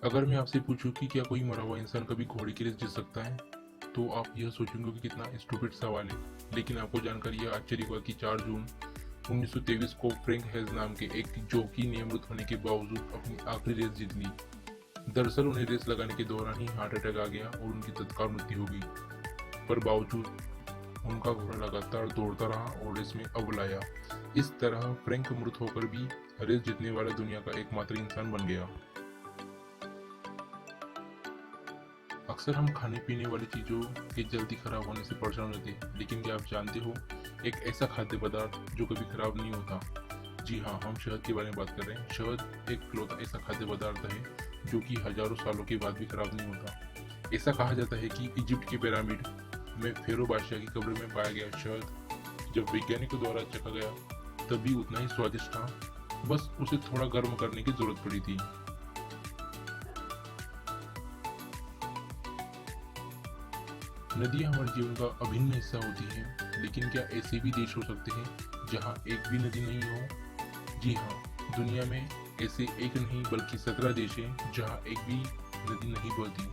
अगर मैं आपसे पूछूं कि क्या कोई मरा हुआ इंसान कभी घोड़े की रेस जीत सकता है, तो आप यह सोचेंगे कि कितना स्टूपिड सवाल है। लेकिन आपको जानकर यह आश्चर्य होगा कि 4 जून 1923 को फ्रैंक हेज नाम के एक जॉकी ने मृत होने के बावजूद अपनी आखिरी रेस जीत ली। दरअसल उन्हें रेस लगाने के दौरान ही हार्ट अटैक आ गया और उनकी तत्काल मृत्यु हो गई। पर बावजूद उनका घोड़ा लगातार दौड़ता रहा और रेस में अव्वल आया। इस तरह फ्रैंक मृत होकर भी रेस जीतने वाला दुनिया का एकमात्र इंसान बन गया। अक्सर हम खाने पीने वाली चीज़ों के जल्दी खराब होने से परेशान रहते हैं, लेकिन क्या आप जानते हो एक ऐसा खाद्य पदार्थ जो कभी खराब नहीं होता? जी हाँ, हम शहद के बारे में बात कर रहे हैं। शहद एक इकलौता ऐसा खाद्य पदार्थ है जो कि हजारों सालों के बाद भी खराब नहीं होता। ऐसा कहा जाता है कि इजिप्ट के पिरामिड में फेरो बादशाह की कब्र में पाया गया शहद जब वैज्ञानिकों द्वारा चखा गया तब भी उतना ही स्वादिष्ट था, बस उसे थोड़ा गर्म करने की जरूरत पड़ी थी। नदियां हमारे जीवन का अभिन्न हिस्सा होती हैं, लेकिन क्या ऐसे भी देश हो सकते हैं जहां एक भी नदी नहीं हो? जी हाँ, दुनिया में ऐसे एक नहीं बल्कि 17 देश हैं जहां एक भी नदी नहीं बहती।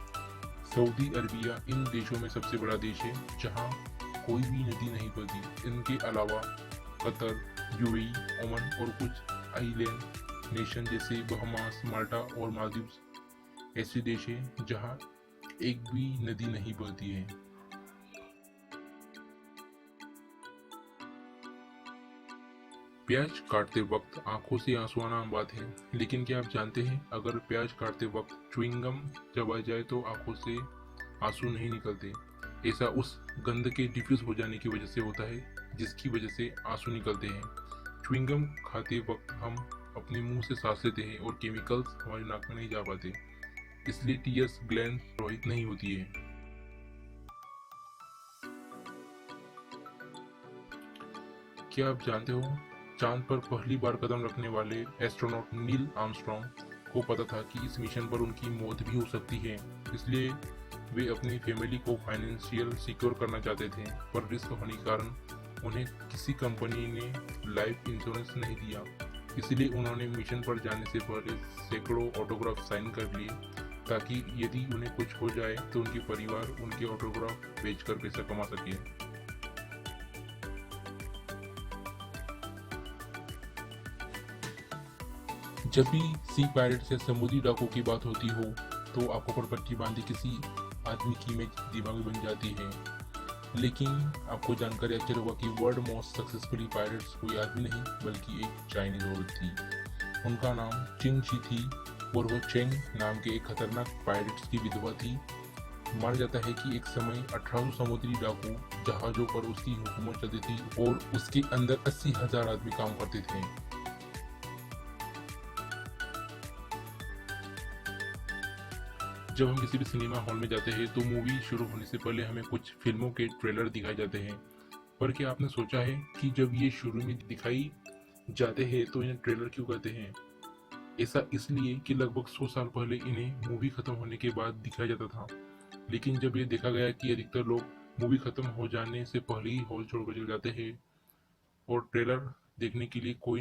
सऊदी अरबिया इन देशों में सबसे बड़ा देश है जहां कोई भी नदी नहीं बहती। इनके अलावा कतर, यूएई, ओमान और कुछ आइलैंड नेशन जैसे बहामास, माल्टा और मालदीव ऐसे देश हैं जहां एक भी नदी नहीं बहती है। प्याज काटते वक्त आंखों से आंसू आना आम बात है, लेकिन क्या आप जानते हैं अगर प्याज काटते वक्त च्युइंगम चबाया जाए तो आंखों से आंसू नहीं निकलते। ऐसा उस गंध के डिफ्यूज हो जाने की वजह से होता है जिसकी वजह से आंसू निकलते हैं। च्युइंगम खाते वक्त हम अपने मुंह से सांस लेते हैं और केमिकल्स हमारी नाक में नहीं जा पाते, इसलिए टीयर्स ग्लैंड प्रवाहित नहीं होती है। क्या आप जानते हो चांद पर पहली बार कदम रखने वाले एस्ट्रोनॉट नील आर्मस्ट्रॉन्ग को पता था कि इस मिशन पर उनकी मौत भी हो सकती है, इसलिए वे अपनी फैमिली को फाइनेंशियल सिक्योर करना चाहते थे, पर रिस्क होने के कारण उन्हें किसी कंपनी ने लाइफ इंश्योरेंस नहीं दिया। इसलिए उन्होंने मिशन पर जाने से पहले सैकड़ों ऑटोग्राफ साइन कर लिए ताकि यदि उन्हें कुछ हो जाए तो उनके परिवार उनके ऑटोग्राफ बेचकर पैसा कमा सके। जब भी सी पायरेट्स या समुद्री डाकू की बात होती हो तो आंखों पर पट्टी बांधी किसी आदमी की इमेज दिमाग में बन जाती है। लेकिन आपको जानकर आश्चर्य होगा कि वर्ल्ड मोस्ट सक्सेसफुली पायरेट्स कोई आदमी नहीं बल्कि एक चाइनीज औरत थी। उनका नाम चिंग शी थी और वो चेंग नाम के एक खतरनाक पायरेट्स की विधवा थी। माना जाता है कि एक समय 1800 समुद्री डाकू जहाजों पर उसकी हुकूमत चलती थी और उसके अंदर 80,000 आदमी काम करते थे। जब हम किसी भी सिनेमा हॉल में जाते हैं तो मूवी शुरू होने से पहले हमें कुछ फिल्मों के ट्रेलर दिखाए जाते हैं, पर क्या आपने सोचा है कि जब ये शुरू में दिखाई जाते हैं तो इन्हें ट्रेलर क्यों कहते हैं? ऐसा इसलिए कि लगभग 100 साल पहले इन्हें मूवी खत्म होने के बाद दिखाया जाता था, लेकिन जब ये देखा गया कि अधिकतर लोग मूवी खत्म हो जाने से पहले ही हॉल छोड़कर चले जाते हैं और ट्रेलर देखने के लिए कोई